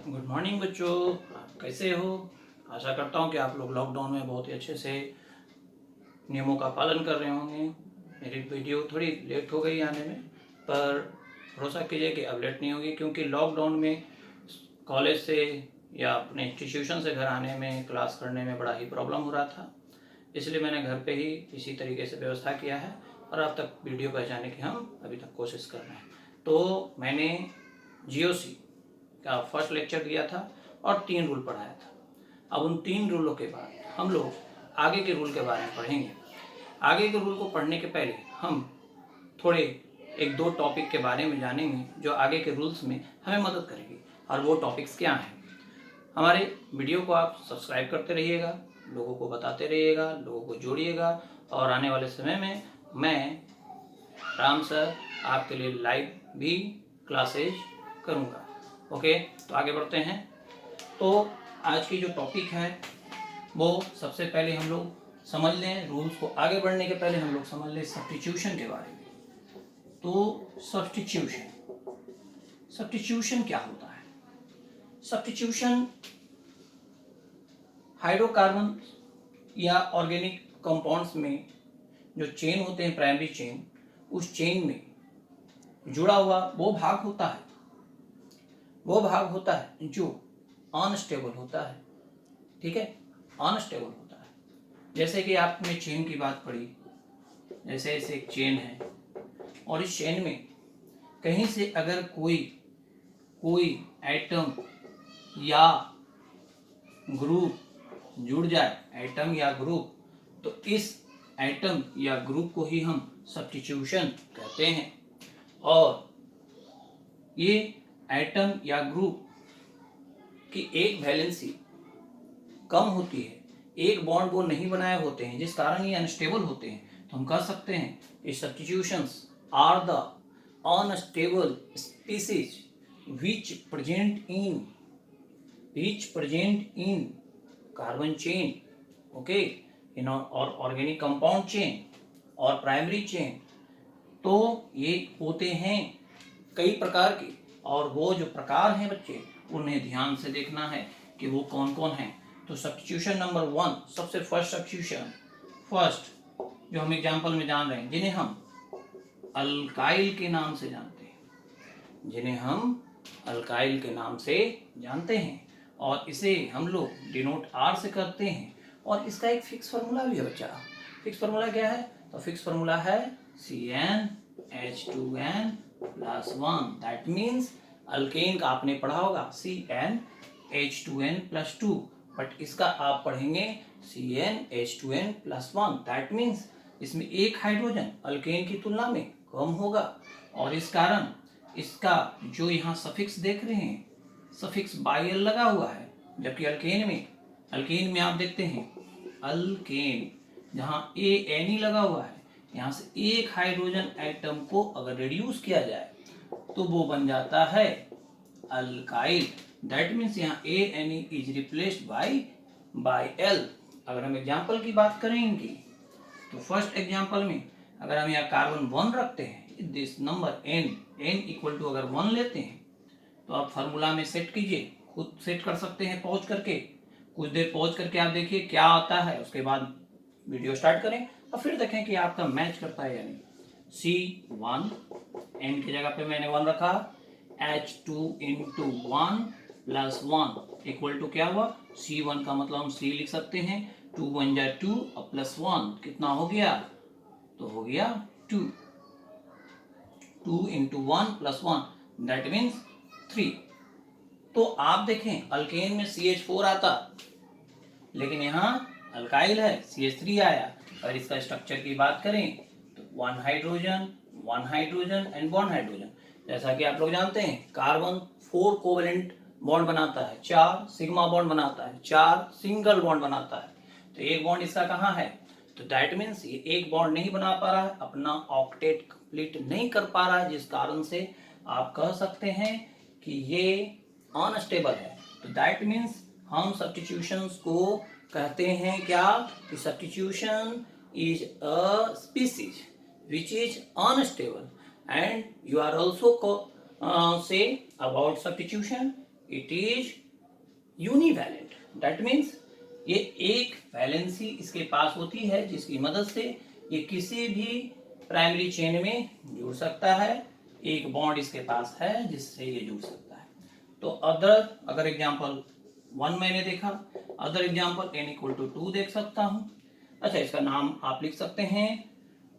Good morning बच्चों, आप कैसे हो। आशा करता हूँ कि आप लोग लॉकडाउन में बहुत ही अच्छे से नियमों का पालन कर रहे होंगे। मेरी वीडियो थोड़ी लेट हो गई आने में, पर भरोसा कीजिए कि अब लेट नहीं होगी, क्योंकि लॉकडाउन में कॉलेज से या अपने इंस्टीट्यूशन से घर आने में, क्लास करने में बड़ा ही प्रॉब्लम हो रहा था। इसलिए मैंने घर पे ही इसी तरीके से व्यवस्था किया है और अब तक वीडियो पहुँचाने की हम अभी तक कोशिश कर रहे हैं। तो मैंने GOC का फर्स्ट लेक्चर दिया था और 3 रूल पढ़ाया था। अब उन 3 रूलों के बाद हम लोग आगे के रूल के बारे में पढ़ेंगे। आगे के रूल को पढ़ने के पहले हम थोड़े 1-2 टॉपिक के बारे में जानेंगे जो आगे के रूल्स में हमें मदद करेगी। और वो टॉपिक्स क्या हैं। हमारे वीडियो को आप सब्सक्राइब करते रहिएगा, लोगों को बताते रहिएगा, लोगों को जोड़िएगा, और आने वाले समय में मैं राम सर आपके लिए लाइव भी क्लासेज करूँगा। ओके, तो आगे बढ़ते हैं। तो आज की जो टॉपिक है वो सबसे पहले हम लोग समझ लें, रूल्स को आगे बढ़ने के पहले हम लोग समझ लें सब्स्टिट्यूशन के बारे में। तो सब्स्टिट्यूशन क्या होता है। सब्स्टिट्यूशन हाइड्रोकार्बन या ऑर्गेनिक कंपाउंड्स में जो चेन होते हैं, प्राइमरी चेन, उस चेन में जुड़ा हुआ वो भाग होता है जो अनस्टेबल होता है। ठीक है, अनस्टेबल होता है। जैसे कि आपने चेन की बात पढ़ी, जैसे ऐसे एक चेन है और इस चेन में कहीं से अगर कोई एटम या ग्रुप जुड़ जाए, एटम या ग्रुप, तो इस एटम या ग्रुप को ही हम सब्स्टिट्यूशन कहते हैं। और ये एटम या ग्रुप की एक वैलेंसी कम होती है, एक बॉन्ड वो नहीं बनाए होते हैं, जिस कारण ये अनस्टेबल होते हैं। तो हम कह सकते हैं कि substitutions are the unstable species which present in carbon chain, okay, इन और ऑर्गेनिक कंपाउंड चेन और प्राइमरी चेन। तो ये होते हैं कई प्रकार के, और वो जो प्रकार हैं बच्चे, उन्हें ध्यान से देखना है कि वो कौन कौन हैं। तो सब्स्टिट्यूशन नंबर 1, सबसे फर्स्ट जो हम एग्जाम्पल में जान रहे हैं, जिन्हें हम अल्काइल के नाम से जानते हैं, और इसे हम लोग डिनोट R से करते हैं। और इसका एक फिक्स फार्मूला भी है बच्चा। फिक्स फार्मूला क्या है? तो फिक्स फार्मूला है CnH2n+1। दैट मीन्स अल्केन का आपने पढ़ा होगा CnH2n+2, बट इसका आप पढ़ेंगे CnH2n+1। दैट मीन्स इसमें एक हाइड्रोजन अल्केन की तुलना में कम होगा, और इस कारण इसका जो यहाँ सफिक्स देख रहे हैं, सफिक्स बाई एल लगा हुआ है, जबकि अल्केन में आप देखते हैं अल्केन जहाँ ANE लगा हुआ है, यहाँ से एक हाइड्रोजन एटम को अगर रिड्यूस किया जाए तो वो बन जाता है अल्काइल। दैट मीन्स यहाँ ANE is replaced by L। अगर हम एग्जाम्पल की बात करें इनकी, तो फर्स्ट एग्जाम्पल में अगर हम यहाँ कार्बन 1 रखते हैं, this number n equal to अगर 1 लेते हैं, तो आप फार्मूला में सेट कीजिए, खुद सेट कर सकते हैं पॉज करके। कुछ देर पॉज करके आप देखिए क्या आता है, उसके बाद वीडियो स्टार्ट करें और फिर देखें कि आपका मैच करता है या नहीं। C1, n की जगह पे मैंने 1 रखा, H2 इंटू 1+1 इक्वल टू क्या हुआ, C1 का मतलब हम C लिख सकते हैं, 2 1 जा 2 और +1 कितना हो गया, तो हो गया 2 इंटू 1+1 दैट मीन्स 3। तो आप देखें अल्केन में CH4 आता, लेकिन यहाँ अल्काइल है CH3 आया। और इसका स्ट्रक्चर की बात करें तो 1 हाइड्रोजन एंड 1 हाइड्रोजन। जैसा कि आप लोग जानते हैं कार्बन 4 कोवेलेंट बॉन्ड बनाता है, 4 सिग्मा बॉन्ड बनाता है, 4 सिंगल बॉन्ड बनाता है। तो एक बॉन्ड इसका कहाँ है, तो दैट मीन्स ये एक बॉन्ड नहीं बना पा रहा है, अपना ऑक्टेट कंप्लीट नहीं कर पा रहा है, जिस कारण से आप कह सकते हैं कि ये अनस्टेबल है। तो दैट मीन्स हम सब्स्टिट्यूशंस को कहते हैं क्या, कि substitution is a species which is unstable, and you are also say about substitution it is univalent. That means ये एक वैलेंसी इसके पास होती है जिसकी मदद से ये किसी भी प्राइमरी चेन में जुड़ सकता है। एक बॉन्ड इसके पास है जिससे ये जुड़ सकता है। तो अगर एग्जांपल 1 मैंने देखा, अदर एग्जांपल n=2 देख सकता हूं। अच्छा, इसका नाम आप लिख सकते हैं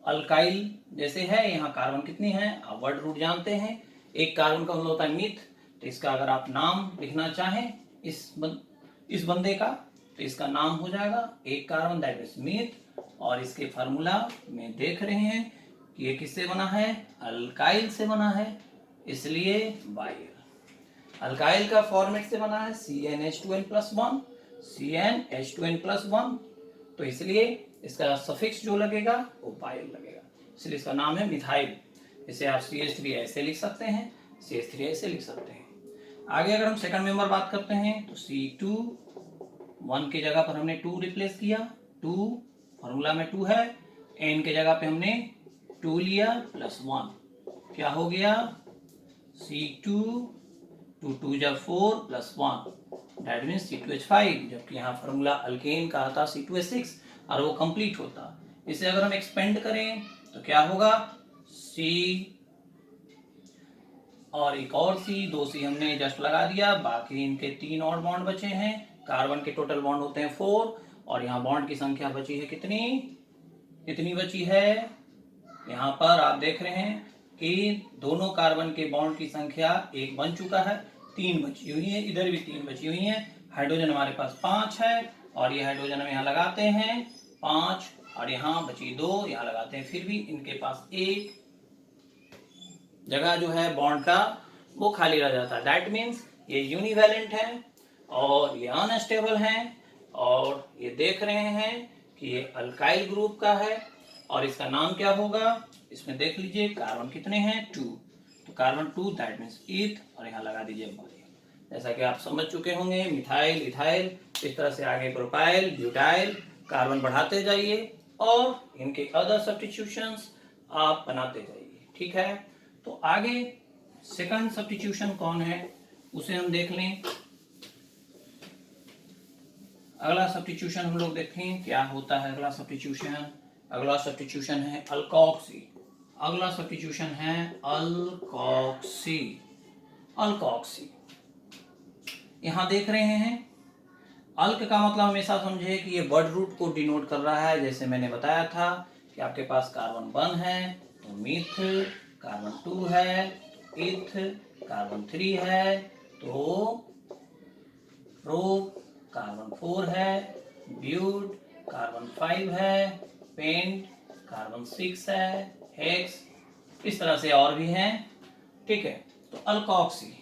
अल्काइल जैसे है। यहाँ कार्बन कितनी है आप वर्ड रूट जानते हैं। एक कार्बन का मतलब होता है मिथ। तो इसका अगर आप नाम लिखना चाहें इस बंदे का, तो इसका नाम हो जाएगा एक कार्बन, दैट इज मिथ। और इसके फार्मूला में देख रहे हैं कि ये किससे बना है, अल्काइल से बना है, इसलिए बाइल। अल्काइल का फॉर्मेट से बना है CnH2n+1, CnH2n+1, तो इसलिए इसका सफिक्स जो लगेगा वो बाइल लगेगा, इसलिए इसका नाम है मिथाइल। इसे आप CH3 ऐसे लिख सकते हैं, CH3 ऐसे लिख सकते हैं। आगे अगर हम सेकंड मेंबर बात करते हैं तो C2, 1 की जगह पर हमने 2 रिप्लेस किया, 2 फॉर्मूला में 2 है, n के जगह पे हमने 2 लिया +1, क्या हो गया C2, 2 2 जा 4 +1, दैट मीन्स C2H5। जबकि यहाँ फॉर्मूला अल्केन का था C2H6 और वो कंप्लीट होता। इसे अगर हम एक्सपेंड करें तो क्या होगा C और एक और C, 2 C हमने जस्ट लगा दिया, बाकी इनके 3 और बॉन्ड बचे हैं। कार्बन के टोटल बॉन्ड होते हैं 4 और यहाँ बॉन्ड की संख्या बची है कितनी बची है, यहाँ पर आप देख रहे हैं कि दोनों कार्बन के बॉन्ड की संख्या 1 बन चुका है, 3 बची हुई है, इधर भी 3 बची हुई है। हाइड्रोजन हमारे पास 5 है और ये हाइड्रोजन हम यहाँ लगाते हैं 5 और यहाँ बची 2 यहाँ लगाते हैं, फिर भी इनके पास एक जगह जो है बॉन्ड का वो खाली रह जाता है। दैट मीन्स ये यूनिवैलेंट है और ये अनस्टेबल है और ये देख रहे हैं कि ये अल्काइल ग्रुप का है और इसका नाम क्या होगा, इसमें देख लीजिए कार्बन कितने हैं 2, तो कार्बन 2 दैट मीन्स ईथ और यहाँ लगा दीजिए बाइल। जैसा कि आप समझ चुके होंगे मिथाइल, इथाइल, इस तरह से आगे प्रोपाइल, ब्यूटाइल, कार्बन बढ़ाते जाइए और इनके अदर सब्स्टिट्यूशंस आप बनाते जाइए। ठीक है, तो आगे सेकंड सब्स्टिट्यूशन कौन है उसे हम देख लें। अगला सब्स्टिट्यूशन हम लोग देखें क्या होता है। अगला सब्स्टिट्यूशन है अल्कोक्सी। अगला सब्स्टिट्यूशन है अल्कोक्सी। यहां देख रहे हैं अल्क का मतलब हमेशा समझे कि ये वर्ड रूट को डिनोट कर रहा है। जैसे मैंने बताया था कि आपके पास कार्बन 1 है तो मिथ, कार्बन 2 है तो इथ, कार्बन 3 है तो प्रोप, कार्बन 4 है ब्यूट, कार्बन 5 है पेंट, कार्बन 6 है हेक्स, इस तरह से और भी हैं। ठीक है, तो अल्कोक्सी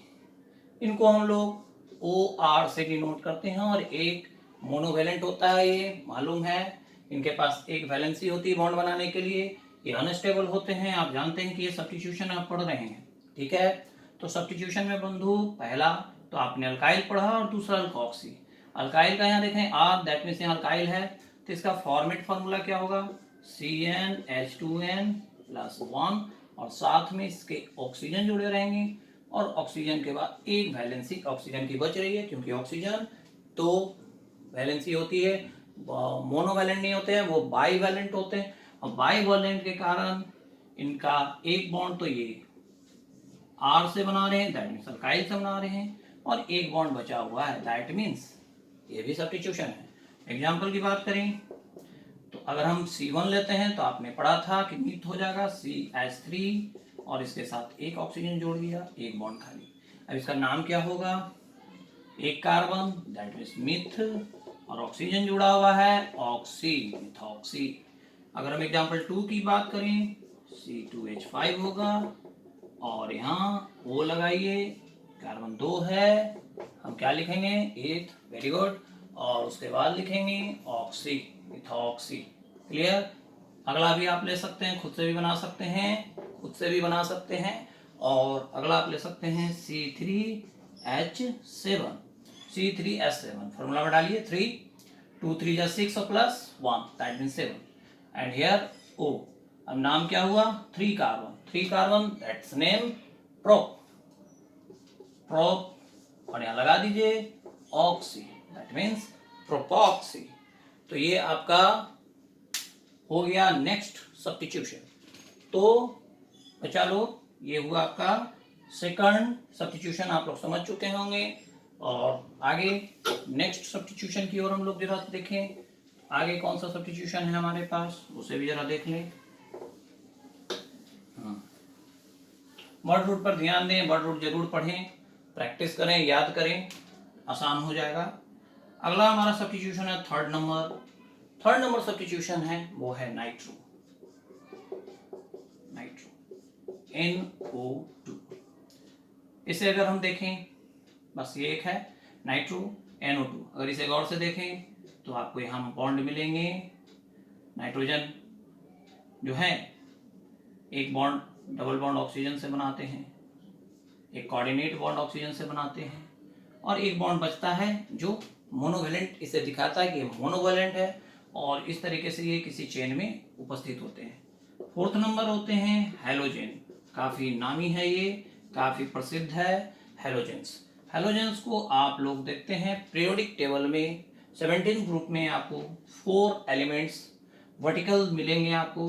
इनको हम लोग OR से डिनोट करते हैं और एक मोनोवेलेंट होता है, ये मालूम है। इनके पास एक वैलेंसी होती है बॉन्ड बनाने के लिए, ये अनस्टेबल होते हैं। आप जानते हैं कि ये सब्स्टिट्यूशन आप पढ़ रहे हैं। ठीक है, तो सब्स्टिट्यूशन में बंधु पहला तो आपने अल्काइल पढ़ा और दूसरा अल्कोक्सी। अल्काइल का यहाँ देखें R, दैट मीन्स यहाँ अल्काइल है तो इसका फॉर्मेट फार्मूला क्या होगा CnH2n+1 और साथ में इसके ऑक्सीजन जुड़े रहेंगे और ऑक्सीजन के बाद एक वैलेंसी ऑक्सीजन की बच रही है क्योंकि ऑक्सीजन तो वैलेंसी होती है, मोनोवैलेंट नहीं होते हैं, वो बाईवैलेंट होते हैं और बाईवैलेंट के कारण इनका एक बॉन्ड तो ये R से बना रहे हैं, दैट मीन्स अल्काइल से बना रहे हैं और एक बॉन्ड बचा हुआ है, दैट मीन्स ये भी सब्स्टिट्यूशन है। एग्जाम्पल की बात करें तो अगर हम C1 लेते हैं तो आपने पढ़ा था कि मिथ हो जाएगा CH3 और इसके साथ एक ऑक्सीजन जोड़ दिया, एक बॉन्ड खाली। अब इसका नाम क्या होगा, एक कार्बन दैट मीन्स मिथ और ऑक्सीजन जुड़ा हुआ है ऑक्सी, मिथॉक्सी। अगर हम एग्जाम्पल 2 की बात करें C2H5 होगा और यहाँ O लगाइए, कार्बन 2 है, हम क्या लिखेंगे एथ, वेरी गुड, और उसके बाद लिखेंगे ऑक्सी, मिथॉक्सी। क्लियर। अगला भी आप ले सकते हैं, खुद से भी बना सकते हैं और अगला आप ले सकते हैं C3H7 फॉर्मूला में डालिए 3 2 3 जा 6 और +1 that means 7 and here O। अब नाम क्या हुआ 3 कार्बन दैट्स नेम प्रोप और यहाँ लगा दीजिए ऑक्सी, दैट मीन्स प्रोपॉक्सी। तो ये आपका हो गया नेक्स्ट सब्स्टिट्यूशन। तो बच्चा लोग ये हुआ आपका सेकंड सब्स्टिट्यूशन, आप लोग समझ चुके होंगे। और आगे नेक्स्ट सब्स्टिट्यूशन की ओर हम लोग जरा देखें, आगे कौन सा सब्स्टिट्यूशन है हमारे पास, उसे भी जरा देख लें। वर्ड रूट पर ध्यान दें, वर्ड रूट जरूर पढ़ें, प्रैक्टिस करें, याद करें, आसान हो जाएगा। अगला हमारा सब्स्टिट्यूशन है third number. Third number substitution है वो है नाइट्रो, नाइट्रो NO2। इसे अगर हम देखें, बस ये एक है नाइट्रो NO2। अगर इसे गौर से देखें तो आपको यहाँ बॉन्ड मिलेंगे। नाइट्रोजन जो है एक बॉन्ड डबल बॉन्ड ऑक्सीजन से बनाते हैं, एक कोऑर्डिनेट बॉन्ड ऑक्सीजन से बनाते हैं, और एक बॉन्ड बचता है जो मोनोवेलेंट, इसे दिखाता है कि मोनोवेलेंट है, और इस तरीके से ये किसी चेन में उपस्थित होते हैं। फोर्थ नंबर होते हैं हैलोजन। काफ़ी नामी है ये, काफ़ी प्रसिद्ध है हैलोजेंस। हैलोजेंस को आप लोग देखते हैं पीरियोडिक टेबल में 17 ग्रुप में आपको 4 एलिमेंट्स वर्टिकल मिलेंगे, आपको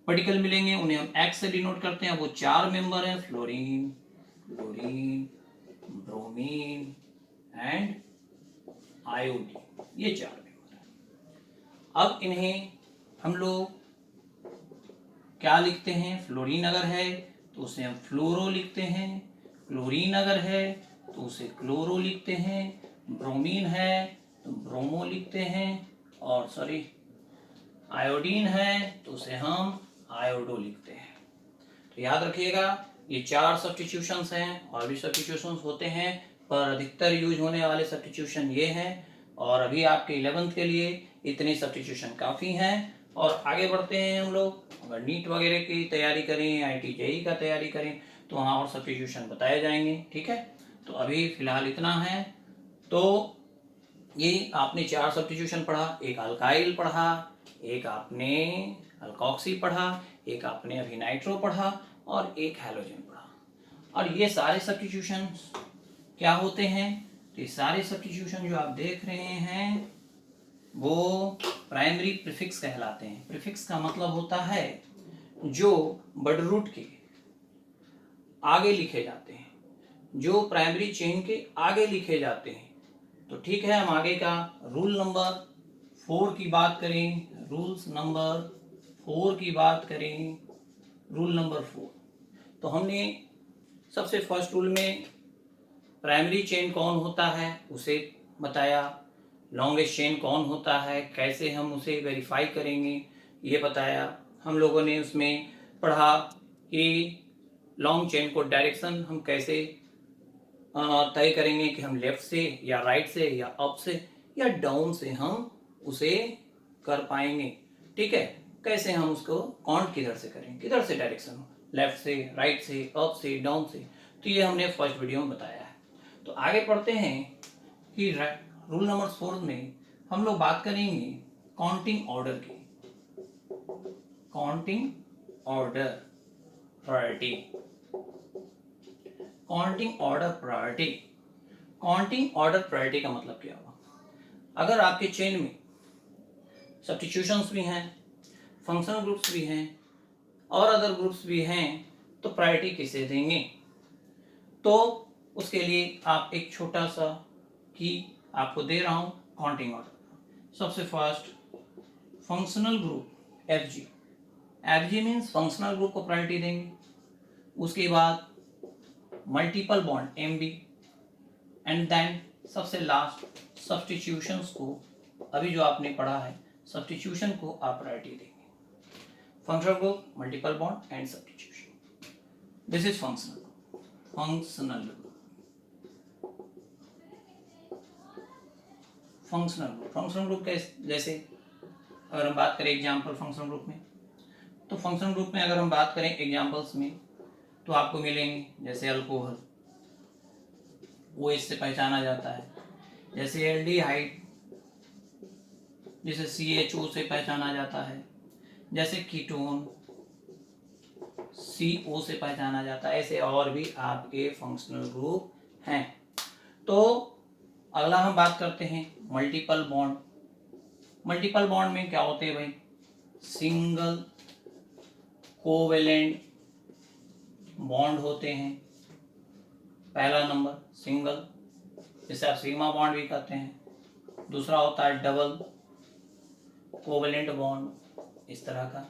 वर्टिकल मिलेंगे, उन्हें हम एक्स से डिनोट करते हैं। वो 4 मेंबर हैं, fluorine, chlorine, bromine and iodine, ये 4 मेंबर हैं। अब इन्हें हम लोग क्या लिखते हैं, फ्लोरीन अगर है तो उसे हम फ्लोरो लिखते हैं, क्लोरीन अगर है तो उसे क्लोरो लिखते हैं, ब्रोमीन है तो ब्रोमो लिखते हैं, और सॉरी आयोडीन है तो उसे हम आयोडो लिखते हैं। तो याद रखिएगा ये 4 सब्स्टिट्यूशंस हैं, और भी सब्स्टिट्यूशंस होते हैं, पर अधिकतर यूज होने वाले सब्स्टिट्यूशन ये हैं। और अभी आपके 11th के लिए इतने सब्स्टिट्यूशन काफ़ी हैं। और आगे बढ़ते हैं हम लोग, अगर नीट वगैरह की तैयारी करें, IIT JEE का तैयारी करें तो वहाँ और सब्स्टिट्यूशन बताए जाएंगे, ठीक है। तो अभी फिलहाल इतना है। तो ये आपने 4 सब्स्टिट्यूशन पढ़ा, एक अल्काइल पढ़ा, एक आपने अल्कोक्सी पढ़ा, एक आपने अभी नाइट्रो पढ़ा, और एक हैलोजन पढ़ा। और ये सारे सब्स्टिट्यूशन क्या होते हैं, तो ये सारे सब्स्टिट्यूशन जो आप देख रहे हैं वो प्राइमरी प्रीफिक्स कहलाते हैं। प्रीफिक्स का मतलब होता है जो वर्ड रूट के आगे लिखे जाते हैं, जो प्राइमरी चेन के आगे लिखे जाते हैं। तो ठीक है, हम आगे का रूल नंबर 4 की बात करें, रूल्स नंबर 4 की बात करें, रूल नंबर 4। तो हमने सबसे फर्स्ट रूल में प्राइमरी चेन कौन होता है उसे बताया, लॉन्गेस्ट चेन कौन होता है, कैसे हम उसे वेरीफाई करेंगे ये बताया। हम लोगों ने उसमें पढ़ा कि लॉन्ग चेन को डायरेक्शन हम कैसे तय करेंगे, कि हम लेफ्ट से या राइट से या अप से या डाउन से हम उसे कर पाएंगे, ठीक है। कैसे हम उसको काउंट किधर से करें, किधर से डायरेक्शन हो, लेफ्ट से, राइट से, अप से, डाउन से। तो ये हमने फर्स्ट वीडियो में बताया है। तो आगे पढ़ते हैं कि रूल नंबर 4 में हम लोग बात करेंगे काउंटिंग ऑर्डर की, counting order priority, counting order priority. Counting order priority का मतलब क्या हुआ, अगर आपके चेन में सब्स्टिट्यूशंस भी हैं, फंक्शनल ग्रुप्स भी हैं, और अदर ग्रुप्स भी हैं, तो प्रायोरिटी किसे देंगे। तो उसके लिए आप एक छोटा सा की आपको दे रहा हूं काउंटिंग ऑर्डर। सबसे first functional group FG, FG means functional group को प्रायोरिटी देंगे। उसके बाद multiple bond MB, and then सबसे लास्ट सब्स्टिट्यूशंस को, अभी जो आपने पढ़ा है सब्स्टिट्यूशन को आप प्रायोरिटी देंगे। Functional group, multiple bond and substitution, this is functional group. Functional group, functional group, functional group के जैसे अगर हम बात करें एग्जाम्पल फंक्शनल ग्रुप में, तो फंक्शनल ग्रुप में अगर हम बात करें एग्जाम्पल्स में तो आपको मिलेंगे जैसे अल्कोहल, OH से पहचाना जाता है, जैसे एल्डिहाइड जिसे CHO से पहचाना जाता है, जैसे कीटोन CO से पहचाना जाता है। ऐसे और भी आपके फंक्शनल ग्रुप हैं। तो अगला हम बात करते हैं मल्टीपल बॉन्ड। मल्टीपल बॉन्ड में क्या होते हैं भाई? सिंगल कोवेलेंट बॉन्ड होते हैं। पहला नंबर सिंगल, जिसे आप सिग्मा बॉन्ड भी कहते हैं। दूसरा होता है डबल कोवेलेंट बॉन्ड, इस तरह का।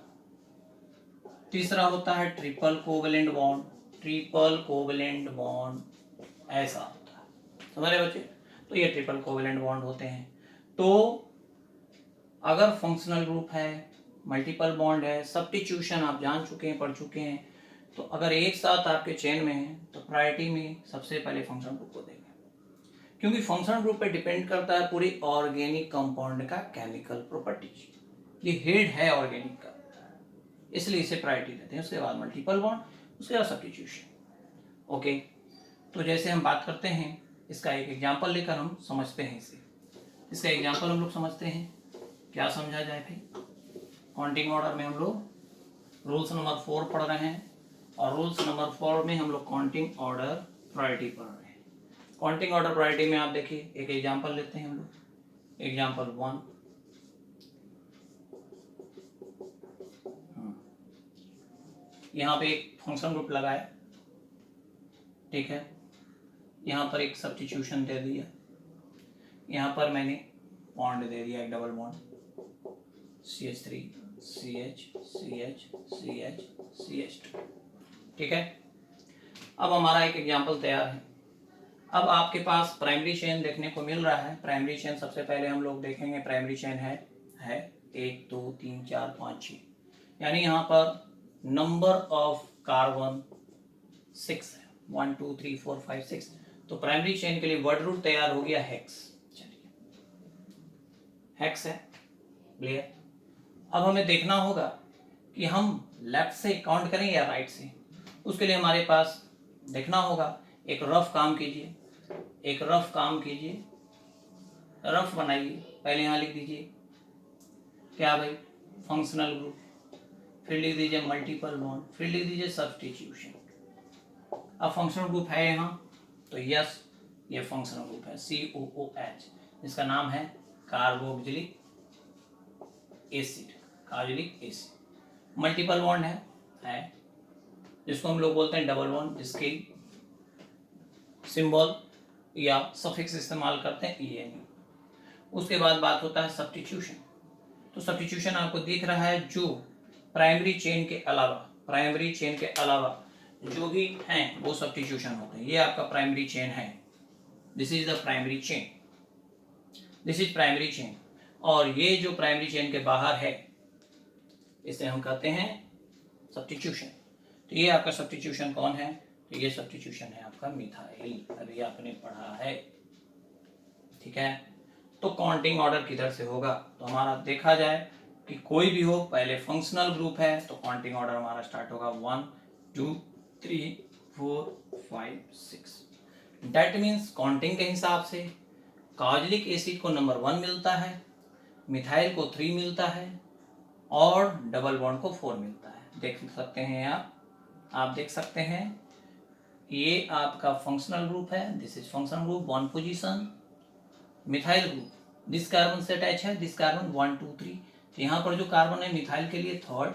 तीसरा होता है triple covalent bond, triple covalent bond ऐसा होता है। समझ रहे बच्चे? तो ये ट्रिपल कोवेलेंट बॉन्ड होते हैं। तो अगर फंक्शनल ग्रुप है, मल्टीपल बॉन्ड है, सब्स्टिट्यूशन आप जान चुके हैं, पढ़ चुके हैं, तो अगर एक साथ आपके चेन में है तो प्रायोरिटी में सबसे पहले फंक्शनल ग्रुप को देंगे, क्योंकि फंक्शनल ग्रुप पे डिपेंड करता है पूरी ऑर्गेनिक कंपाउंड का केमिकल प्रॉपर्टीज। ये हेड है ऑर्गेनिक का, इसलिए इसे प्रायोरिटी देते हैं। उसके बाद मल्टीपल बॉन्ड, उसके बाद सब्स्टिट्यूशन। ओके, तो जैसे हम बात करते हैं, इसका एक एग्जांपल लेकर हम समझते हैं इसे। इसका एग्जांपल हम लोग समझते हैं, क्या समझा जाए भाई? काउंटिंग ऑर्डर में हम लोग रूल्स नंबर 4 पढ़ रहे हैं, और रूल्स नंबर 4 में हम लोग काउंटिंग ऑर्डर प्रायोरिटी पढ़ रहे हैं। काउंटिंग ऑर्डर प्रायोरिटी में आप देखिए, एक एग्जांपल लेते हैं हम लोग। एग्जांपल 1, यहाँ पे एक फंक्शन ग्रुप लगाया, ठीक है। यहाँ पर एक सब्स्टिट्यूशन दे दिया, यहाँ पर मैंने बॉन्ड दे दिया, एक double bond CH3 CH CH CH CH2, ठीक है। अब हमारा एक एग्जांपल तैयार है। अब आपके पास प्राइमरी चेन देखने को मिल रहा है। प्राइमरी चेन सबसे पहले हम लोग देखेंगे, प्राइमरी चेन है 1 2 3 4 5 6, यानी यहाँ पर नंबर ऑफ कार्बन 6 है, 1 2 3 4 5 6। तो प्राइमरी चेन के लिए वर्ड रूट तैयार हो गया हेक्स। चलिए, हेक्स है, क्लियर। अब हमें देखना होगा कि हम लेफ्ट से काउंट करें या राइट से। उसके लिए हमारे पास देखना होगा, एक रफ काम कीजिए, एक रफ काम कीजिए, रफ बनाइए। पहले यहाँ लिख दीजिए क्या भाई? फंक्शनल ग्रुप, फिर लिख दीजिए मल्टीपल बॉन्ड, फिर लिख दीजिए सब्स्टिट्यूशन। अब फंक्शनल ग्रुप है यहाँ, तो यस, ये फंक्शनल ग्रुप है COOH, जिसका नाम है carboxylic acid, carboxylic acid. Multiple bond है जिसको हम लोग बोलते हैं डबल बॉन्ड, जिसकी सिंबल या सफिक्स इस्तेमाल करते हैं ENE। उसके बाद बात होता है सब्स्टिट्यूशन। तो सब्स्टिट्यूशन आपको दिख रहा है, जो प्राइमरी चेन के अलावा, प्राइमरी चेन के अलावा जो भी हैं वो सब्स्टिट्यूशन होते हैं। ये आपका प्राइमरी चेन है, this is the primary chain, this is primary chain. और ये जो प्राइमरी चेन के बाहर है, इसे हम कहते हैं सब्स्टिट्यूशन। तो ये आपका सब्स्टिट्यूशन कौन है? तो ये सब्स्टिट्यूशन है आपका मिथाइल, अभी आपने पढ़ा है, ठीक है। तो काउंटिंग ऑर्डर किधर से होगा? तो हमारा देखा जाए कि कोई भी हो, पहले फंक्शनल ग्रुप है तो काउंटिंग ऑर्डर हमारा स्टार्ट होगा 1 2 3 4 5 6। दैट मीन्स काउंटिंग के हिसाब से कार्बोक्सिलिक एसिड को नंबर 1 मिलता है, मिथाइल को 3 मिलता है, और डबल बॉन्ड को 4 मिलता है। देख सकते हैं आप देख सकते हैं, ये आपका फंक्शनल ग्रुप है, this is functional group 1 position. Methyl group, this carbon से अटैच है, दिस कार्बन 1 2 3, तो यहाँ पर जो कार्बन है मिथाइल के लिए 3rd,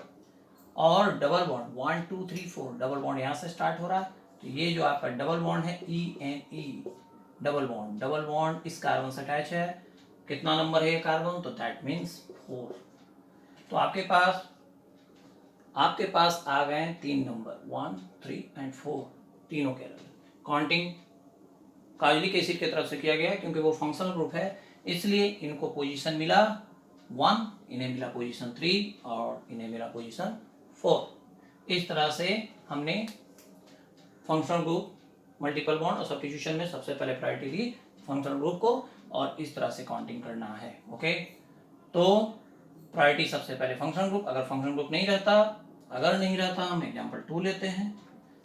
और डबल बॉन्ड 1 2 3 4, डबल बॉन्ड यहाँ से स्टार्ट हो रहा है। तो ये जो आपका डबल बॉन्ड है ENE, डबल बॉन्ड इस कार्बन से अटैच है। कितना नंबर है ये कार्बन? तो दैट मीन्स 4। तो आपके पास आ गए 3 नंबर 1 3 एंड 4, तीनों के अलग। काउंटिंग कार्बोक्सिलिक एसिड की तरफ से किया गया है, क्योंकि वो फंक्शनल ग्रुप है, इसलिए इनको पोजीशन मिला 1, इन्हें मिला पोजीशन 3, और इन्हें मिला पोजीशन 4। इस तरह से हमने फंक्शनल ग्रुप, मल्टीपल बॉन्ड और सब्स्टिट्यूशन में सबसे पहले प्रायोरिटी दी फंक्शनल ग्रुप को, और इस तरह से काउंटिंग करना है। ओके, तो प्रायोरिटी सबसे पहले फंक्शनल ग्रुप। अगर फंक्शनल ग्रुप नहीं रहता, हम एग्जांपल 2 लेते हैं।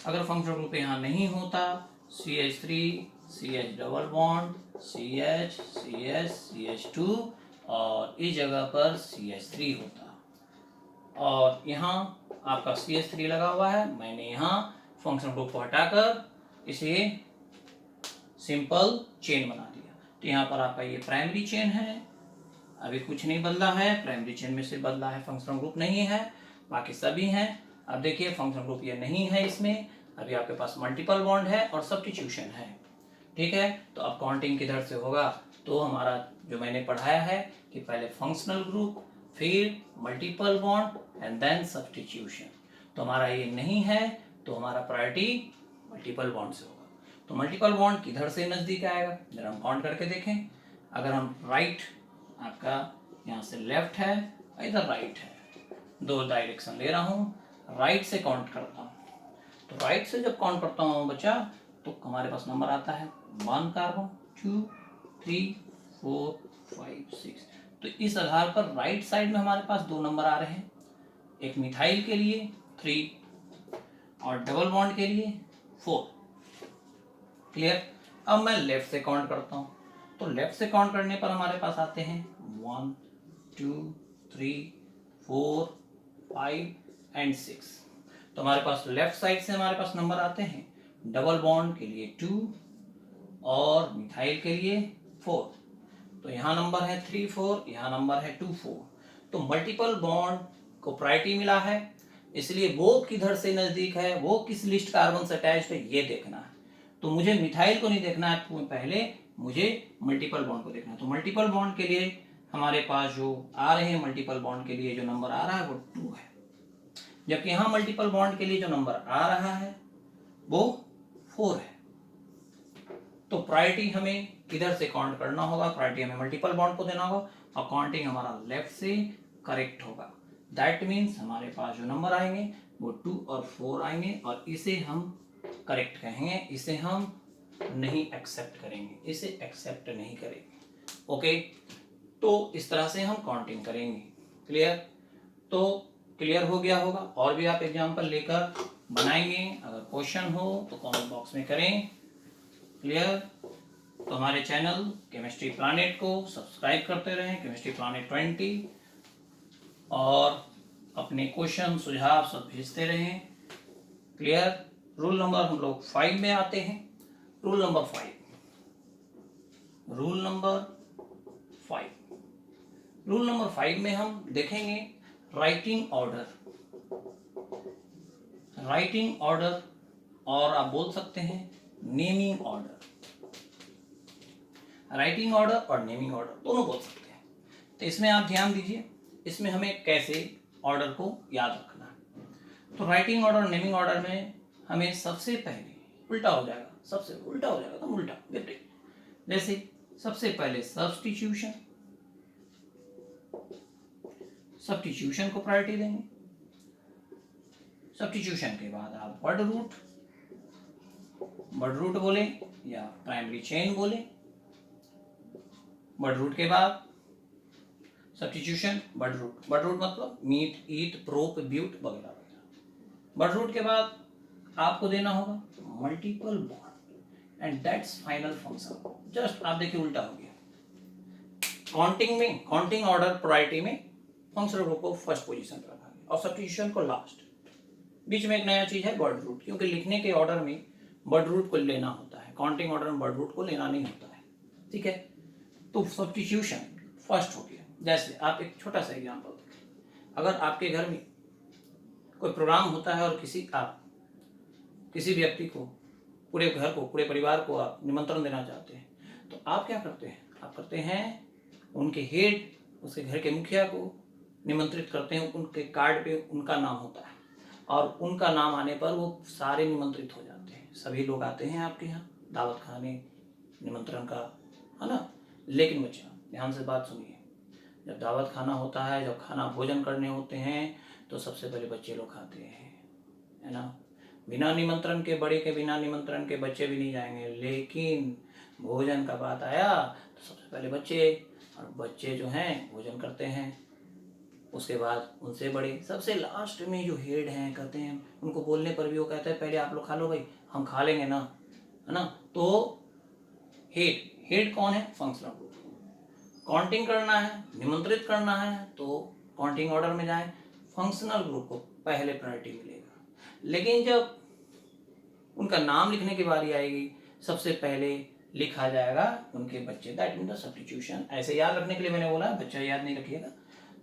अगर फंक्शनल ग्रुप यहाँ नहीं होता, CH3 CH double bond CH CH CH2, और इस जगह पर CH3 होता, और यहाँ आपका CH3 लगा हुआ है। मैंने यहाँ फंक्शनल ग्रुप को हटाकर इसे सिंपल चेन बना दिया। तो यहाँ पर आपका ये प्राइमरी चेन है, अभी कुछ नहीं बदला है, प्राइमरी चेन में से बदला है फंक्शनल ग्रुप नहीं है, बाकी सभी हैं। अब देखिए फंक्शनल ग्रुप ये नहीं है, इसमें अभी आपके पास मल्टीपल बॉन्ड है और सब्स्टिट्यूशन है। ठीक है, तो अब काउंटिंग किधर से होगा, तो हमारा जो मैंने पढ़ाया है कि पहले फंक्शनल ग्रुप, फिर multiple bond and then substitution. तो हमारा ये नहीं है, तो हमारा प्रायोरिटी मल्टीपल बॉन्ड से होगा। तो मल्टीपल बॉन्ड किधर से नज़दीक आएगा, जरा हम काउंट करके देखें। अगर हम राइट, आपका यहाँ से लेफ्ट है, इधर राइट है, दो डायरेक्शन ले रहा हूँ, राइट से काउंट करता हूँ। तो राइट से जब काउंट करता हूँ बच्चा, तो हमारे पास नंबर आता है 1 कार्बन, 2, 3, 4, 5, 6। तो इस आधार पर राइट साइड में हमारे पास दो नंबर आ रहे हैं, एक मिथाइल के लिए 3 और डबल बॉन्ड के लिए 4। क्लियर। अब मैं लेफ्ट से काउंट करता हूँ, तो लेफ्ट से काउंट करने पर हमारे पास आते हैं 1, 2, 3, 4, 5 एंड 6। तो हमारे पास लेफ्ट साइड से हमारे पास नंबर आते हैं डबल बॉन्ड के लिए 2 और मिथाइल के लिए 4। तो यहाँ नंबर है 3, 4, यहाँ नंबर है 2, 4। तो मल्टीपल बॉन्ड को प्रायोरिटी मिला है, इसलिए वो किधर से नजदीक है, वो किस लिस्ट कार्बन से अटैच्ड है, ये देखना है। तो मुझे मिथाइल को नहीं देखना है, पहले मुझे मल्टीपल बॉन्ड को देखना है। तो मल्टीपल बॉन्ड के लिए हमारे पास जो आ रहे हैं, मल्टीपल बॉन्ड के लिए जो नंबर आ रहा है वो 2 है, जबकि यहाँ मल्टीपल बॉन्ड के लिए जो नंबर आ रहा है वो 4 है। तो प्रायोरिटी हमें किधर से काउंट करना होगा, प्रायोरिटी हमें मल्टीपल बॉन्ड को देना होगा और काउंटिंग हमारा लेफ्ट से करेक्ट होगा। दैट मीन्स हमारे पास जो नंबर आएंगे वो 2 और 4 आएंगे और इसे हम करेक्ट कहेंगे, इसे हम नहीं एक्सेप्ट करेंगे, इसे एक्सेप्ट नहीं करेंगे। ओके, तो इस तरह से हम काउंटिंग करेंगे। क्लियर। तो क्लियर हो गया होगा। और भी आप एग्जाम्पल लेकर बनाएंगे, अगर क्वेश्चन हो तो कमेंट बॉक्स में करें। क्लियर। तो हमारे चैनल केमिस्ट्री प्लैनेट को सब्सक्राइब करते रहें, केमिस्ट्री प्लैनेट 20, और अपने क्वेश्चन सुझाव सब भेजते रहें। क्लियर। रूल नंबर हम लोग 5 में आते हैं। Rule number 5, rule number 5, rule number 5 में हम देखेंगे राइटिंग ऑर्डर। राइटिंग ऑर्डर, और आप बोल सकते हैं नेमिंग ऑर्डर। राइटिंग ऑर्डर और नेमिंग ऑर्डर दोनों बोल सकते हैं। तो इसमें आप ध्यान दीजिए, इसमें हमें कैसे ऑर्डर को याद रखना है। तो राइटिंग ऑर्डर और नेमिंग ऑर्डर में हमें सबसे पहले उल्टा हो जाएगा, सबसे उल्टा हो जाएगा, तो उल्टा विपरीत। जैसे सबसे पहले सब्स्टिट्यूशन, सब्स्टिट्यूशन को प्रायोरिटी देंगे। सब्स्टिट्यूशन के बाद आप वर्ड रूट, वर्ड रूट बोले या प्राइमरी चेन बोले। वर्ड रूट के बाद substitution, word root, word root मतलब मीट, ईट, प्रोप, ब्यूट वगैरह वगैरह। वर्ड रूट के बाद आपको देना होगा multiple bond and that's final function. Just आप देखिए उल्टा हो गया। काउंटिंग में, काउंटिंग ऑर्डर प्रायोरिटी में फंक्शनल ग्रुप को फर्स्ट पोजीशन पर रखा गया और सब्स्टिट्यूशन को लास्ट। बीच में एक नया चीज है वर्ड रूट, क्योंकि लिखने के ऑर्डर में वर्ड रूट को लेना होता है, काउंटिंग ऑर्डर में वर्ड रूट को लेना नहीं होता है। ठीक है, तो सब्स्टिट्यूशन फर्स्ट हो गया। जैसे आप एक छोटा सा एग्जांपल देखें, अगर आपके घर में कोई प्रोग्राम होता है और आप किसी व्यक्ति को, पूरे घर को, पूरे परिवार को आप निमंत्रण देना चाहते हैं, तो आप क्या करते हैं, आप करते हैं उनके हेड, उसके घर के मुखिया को निमंत्रित करते हैं। उनके कार्ड पे उनका नाम होता है और उनका नाम आने पर वो सारे निमंत्रित हो जाते हैं, सभी लोग आते हैं आपके यहाँ दावत खाने, निमंत्रण का, है ना। लेकिन बच्चा ध्यान से बात सुनिए, जब दावत खाना होता है, जब खाना भोजन करने होते हैं, तो सबसे पहले बच्चे लोग खाते हैं, है ना। बिना निमंत्रण के बड़े के, बिना निमंत्रण के बच्चे भी नहीं जाएंगे, लेकिन भोजन का बात आया तो सबसे पहले बच्चे, और बच्चे जो हैं भोजन करते हैं, उसके बाद उनसे बड़े, सबसे लास्ट में जो हेड हैं कहते हैं, उनको बोलने पर भी वो कहते हैं पहले आप लोग खा लो भाई, हम खा लेंगे ना, है ना। तो हेड, हेड कौन है, फंक्शनल ग्रुप। काउंटिंग करना है, निमंत्रित करना है, तो काउंटिंग ऑर्डर में जाए, फंक्शनल ग्रुप को पहले प्रायोरिटी मिलेगा। लेकिन जब उनका नाम लिखने की बारी आएगी, सबसे पहले लिखा जाएगा उनके बच्चे। That mean the substitution. ऐसे याद रखने के लिए मैंने बोला, बच्चा याद नहीं रखिएगा।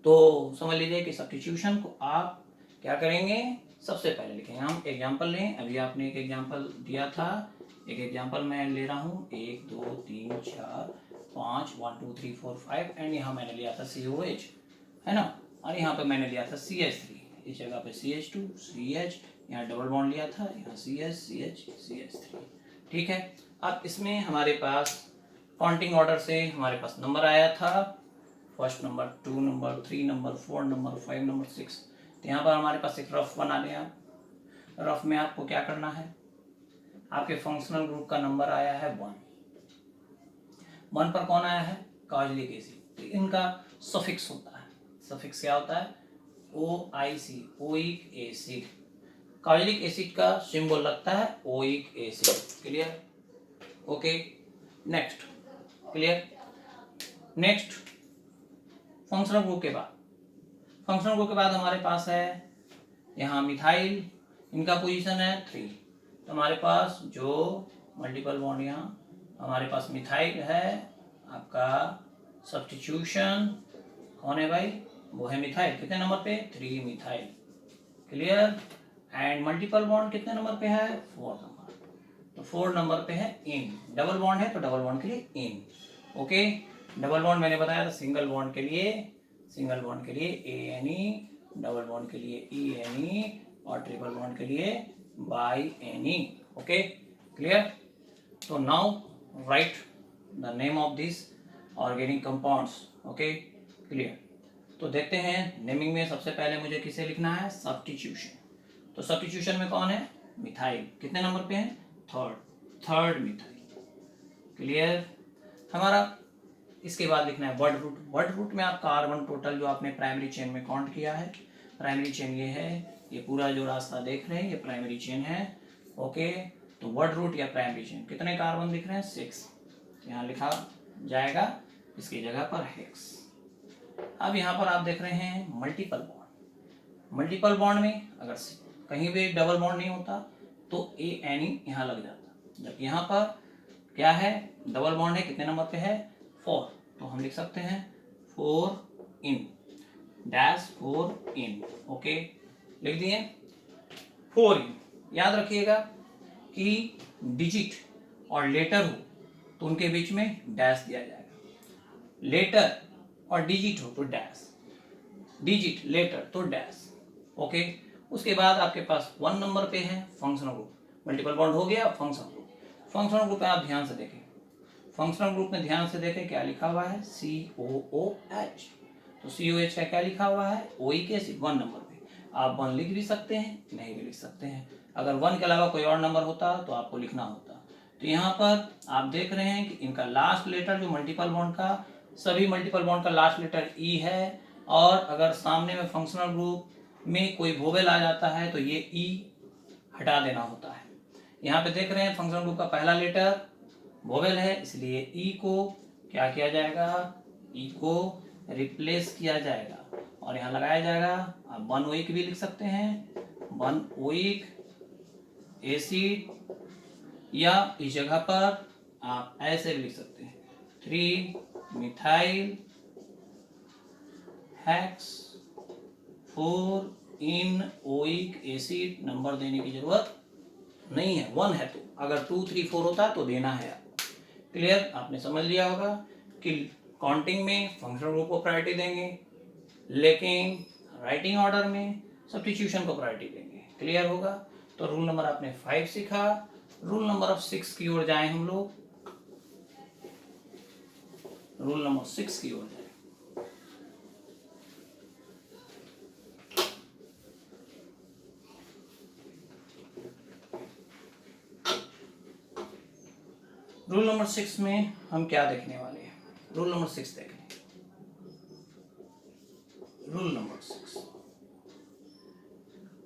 तो समझ लीजिए कि सब्स्टिट्यूशन को आप क्या करेंगे, सबसे पहले लिखेंगे। हम एग्जाम्पल लें, अभी आपने एक एग्जाम्पल दिया था, एक एग्जाम्पल मैं ले रहा हूँ, 1 2 3 4 5 1 2 3 4 5 एंड यहाँ मैंने लिया था COH, है ना, और यहाँ पे मैंने लिया था CH3, इस जगह पे CH2 CH, यहाँ डबल बॉन्ड लिया था, यहाँ CH CH CH3। ठीक है, अब इसमें हमारे पास काउंटिंग ऑर्डर से हमारे पास नंबर आया था, first number, 2 number, 3 number, 4 number, 5 number, 6। तो यहाँ पर हमारे पास एक रफ बना लिया। रफ में आपको क्या करना है, आपके फंक्शनल ग्रुप का नंबर आया है 1। 1 पर कौन आया है, कार्बोक्सिलिक एसिड। तो इनका सफिक्स होता है, सफिक्स क्या होता है, OIC, oic acid. Carboxylic acid का सिंबल लगता है oic acid. Clear, okay, next, clear. Next functional group के बाद, फंक्शनल ग्रुप के बाद हमारे पास है यहाँ मिथाइल, इनका पोजीशन है 3। तो हमारे पास जो मल्टीपल बॉन्ड यहाँ हमारे पास मिथाइल है, आपका सब्स्टिट्यूशन कौन है भाई, वो है मिथाइल। कितने नंबर पे, 3 methyl. Clear, and multiple bond कितने नंबर पे है, 4 नंबर। तो 4 नंबर पे है इन। डबल बॉन्ड है तो डबल बॉन्ड के लिए इन। ओके, डबल बॉन्ड मैंने बताया था सिंगल बॉन्ड के लिए, सिंगल बॉन्ड के लिए ANE, डबल बॉन्ड के लिए ENE, और ट्रिपल बॉन्ड के लिए BiNe। Okay, clear. तो now write the name of this organic compounds. Okay, clear. तो देखते हैं नेमिंग में सबसे पहले मुझे किसे लिखना है, सब्स्टिट्यूशन। तो सब्स्टिट्यूशन में कौन है, मिथाइल। कितने नंबर पे है, थर्ड मिथाइल। क्लियर। हमारा इसके बाद लिखना है वर्ड रूट। वर्ड रूट में आप कार्बन टोटल जो आपने प्राइमरी चेन में काउंट किया है, प्राइमरी चेन ये है, ये पूरा जो रास्ता देख रहे हैं ये प्राइमरी चेन है। ओके, तो वर्ड रूट या प्राइमरी चेन कितने कार्बन दिख रहे हैं, 6। यहाँ लिखा जाएगा इसकी जगह पर हेक्स। अब यहाँ पर आप देख रहे हैं मल्टीपल बॉन्ड। मल्टीपल बॉन्ड में अगर कहीं भी डबल बॉन्ड नहीं होता तो ANE यहाँ लग जाता, जब यहाँ पर क्या है, डबल बॉन्ड है, कितने नंबर पे है, 4। तो हम लिख सकते हैं 4 इन डैश 4 इन। ओके, लिख दिए 4 इन। याद रखिएगा कि डिजिट और लेटर हो तो उनके बीच में डैश दिया जाएगा। लेटर और डिजिट हो तो डैश, डिजिट लेटर तो डैश। ओके, उसके बाद आपके पास 1 नंबर पे है फंक्शनल ग्रुप। मल्टीपल बॉन्ड हो गया, फंक्शनल ग्रुप। फंक्शनल ग्रुप में आप ध्यान से देखें, फंक्शनल ग्रुप में ध्यान से देखें क्या लिखा हुआ है, COOH। तो COH का क्या लिखा हुआ है, ओइक एसिड। 1 नंबर पे आप 1 लिख भी सकते हैं, नहीं भी लिख सकते हैं। अगर 1 के अलावा कोई और नंबर होता तो आपको लिखना होता। तो यहाँ पर आप देख रहे हैं कि इनका लास्ट लेटर जो मल्टीपल बॉन्ड का, सभी मल्टीपल बॉन्ड का लास्ट लेटर E है, और अगर सामने में फंक्शनल ग्रुप में कोई वोवेल आ जाता है तो ये E हटा देना होता है। यहाँ पे देख रहे हैं फंक्शनल ग्रुप का पहला लेटर वोवेल है, इसलिए E को क्या किया जाएगा, E को रिप्लेस किया जाएगा और यहाँ लगाया जाएगा। आप 1 ओइक भी लिख सकते हैं, 1 ओइक एसिड, या इस जगह पर आप ऐसे भी लिख सकते हैं 3 मिथाइल हेक्स 4 इन ओइक एसिड। नंबर देने की जरूरत नहीं है, 1 है तो, अगर 2 3 4 होता तो देना है आपको। क्लियर, आपने समझ लिया होगा कि काउंटिंग में फंक्शनल ग्रुप को प्रायोरिटी देंगे, लेकिन राइटिंग ऑर्डर में सब्स्टिट्यूशन को प्रायोरिटी देंगे। क्लियर होगा। तो रूल नंबर आपने 5 सीखा। रूल नंबर ऑफ 6 की ओर जाएं हम लोग, रूल नंबर 6 की ओर जाएं। रूल नंबर 6 में हम क्या देखने वाले हैं, रूल नंबर 6 देखें। रूल नंबर 6,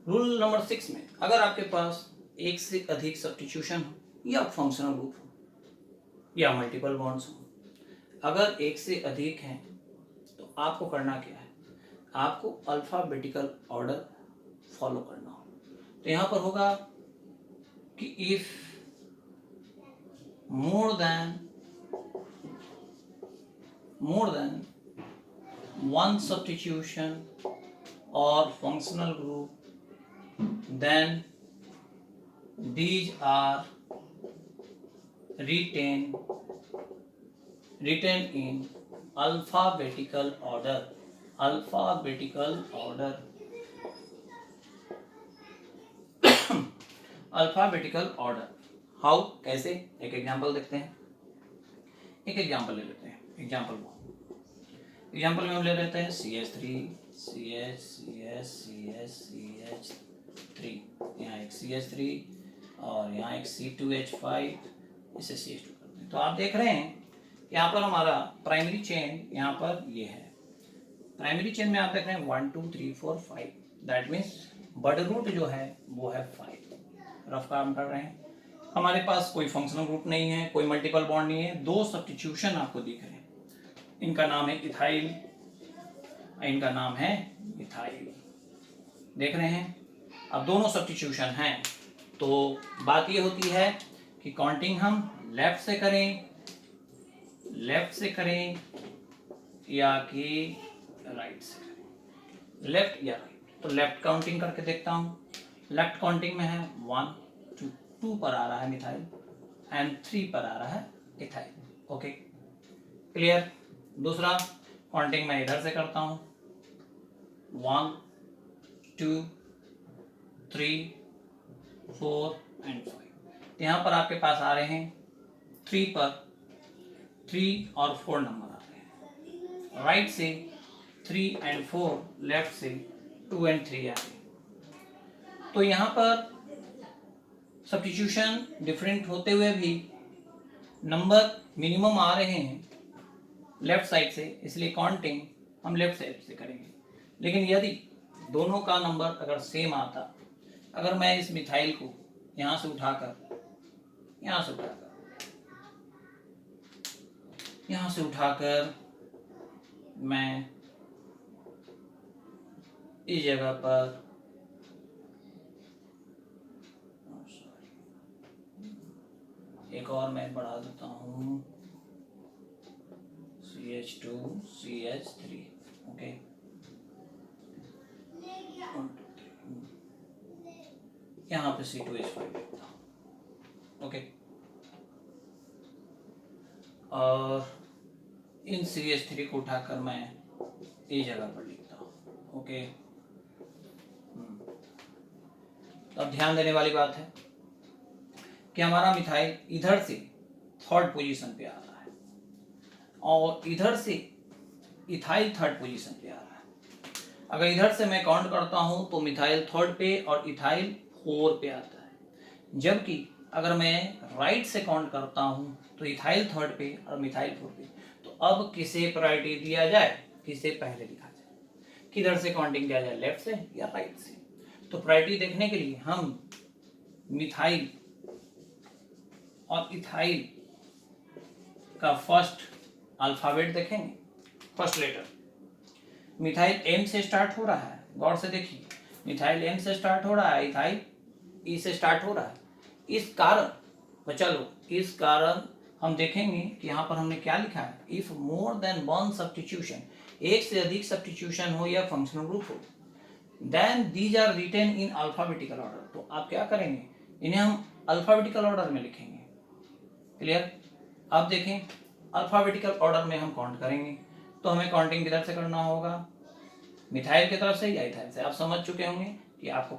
रूल नंबर 6 में अगर आपके पास एक से अधिक सब्स्टिट्यूशन हो या फंक्शनल ग्रुप हो या मल्टीपल बॉन्ड्स हो, अगर एक से अधिक हैं तो आपको करना क्या है, आपको अल्फाबेटिकल ऑर्डर फॉलो करना हो। तो यहाँ पर होगा कि if more than one substitution or functional group, then these are written in alphabetical order. Alphabetical order. How, कैसे? एक एग्जांपल देखते हैं। एक एग्जांपल ले लेते हैं। एग्जांपल में हम ले लेते हैं CH3 CH3, यहाँ एक CH3 और यहाँ एक C2H5, इसे CH2 करते हैं। तो आप देख रहे हैं यहाँ पर हमारा प्राइमरी चेन यहाँ पर ये है। प्राइमरी चेन में आप देख रहे हैं 1 2 3 4 5, दैट मीन्स बर्ड रूट जो है वो है 5। रफ काम कर रहे हैं। हमारे पास कोई फंक्शनल ग्रुप नहीं है, कोई मल्टीपल बॉन्ड नहीं है, दो सब्स्टिट्यूशन आपको दिख रहे हैं। इनका नाम है इथाइल, इनका नाम है इथाइल। देख रहे हैं? अब दोनों सब्स्टिट्यूशन हैं, तो बात ये होती है कि काउंटिंग हम लेफ्ट से करें या कि राइट से करें, लेफ्ट या राइट। तो लेफ्ट काउंटिंग करके देखता हूं। लेफ्ट काउंटिंग में है 1 2 पर आ रहा है मिथाइल एंड 3 पर आ रहा है इथाइल। Okay, clear? दूसरा काउंटिंग मैं इधर से करता हूं 1 2 3 4 एंड 5। यहाँ पर आपके पास आ रहे हैं 3 पर 3 और 4 नंबर आ रहे हैं। राइट से 3 एंड 4, लेफ्ट से 2 एंड 3 आ रहे हैं। तो यहाँ पर सब्स्टिट्यूशन डिफरेंट होते हुए भी नंबर मिनिमम आ रहे हैं लेफ्ट साइड से, इसलिए काउंटिंग हम लेफ्ट साइड से करेंगे। लेकिन यदि दोनों का नंबर अगर सेम आता, अगर मैं इस मिथाइल को यहाँ से उठाकर मैं इस जगह पर एक और मैं बढ़ा देता हूँ CH2 CH3। ओके, यहाँ पे C2H5 लिखता हूँ। ओके, और इन CH3 को उठाकर मैं इस जगह पर लिखता हूँ। ओके, तो अब ध्यान देने वाली बात है कि हमारा मिथाइल इधर से थर्ड पोजीशन पे आ रहा है और इधर से इथाइल थर्ड पोजीशन पे आ रहा है। अगर इधर से मैं काउंट करता हूं तो मिथाइल थर्ड पे और इथाइल 4 पे आता है, जबकि अगर मैं राइट से काउंट करता हूं तो इथाइल थर्ड पे और मिथाइल 4 पे। तो अब किसे प्रायोरिटी दिया जाए, किसे पहले लिखा जाए, किधर से काउंटिंग किया जाए, लेफ्ट से या राइट से? तो प्रायोरिटी देखने के लिए हम मिथाइल और इथाइल का फर्स्ट अल्फाबेट देखेंगे। फर्स्ट लेटर मिथाइल M से स्टार्ट हो रहा है, गौर से देखिए, मिथाइल M से स्टार्ट हो रहा है, इथाइल E से स्टार्ट हो रहा है। इस कारण हम देखेंगे कि यहाँ पर हमने क्या लिखा है, if more than one substitution, एक से अधिक सब्स्टिट्यूशन हो या फंक्शनल ग्रुप हो, then these are written in alphabetical order. तो आप क्या करेंगे, इन्हें हम अल्फाबेटिकल ऑर्डर में लिखेंगे। क्लियर? अब देखें, अल्फाबेटिकल ऑर्डर में हम काउंट करेंगे, तो हमें काउंटिंग किधर से करना होगा, मिथाइल की तरफ से या इथाइल से? आप समझ चुके होंगे कि आपको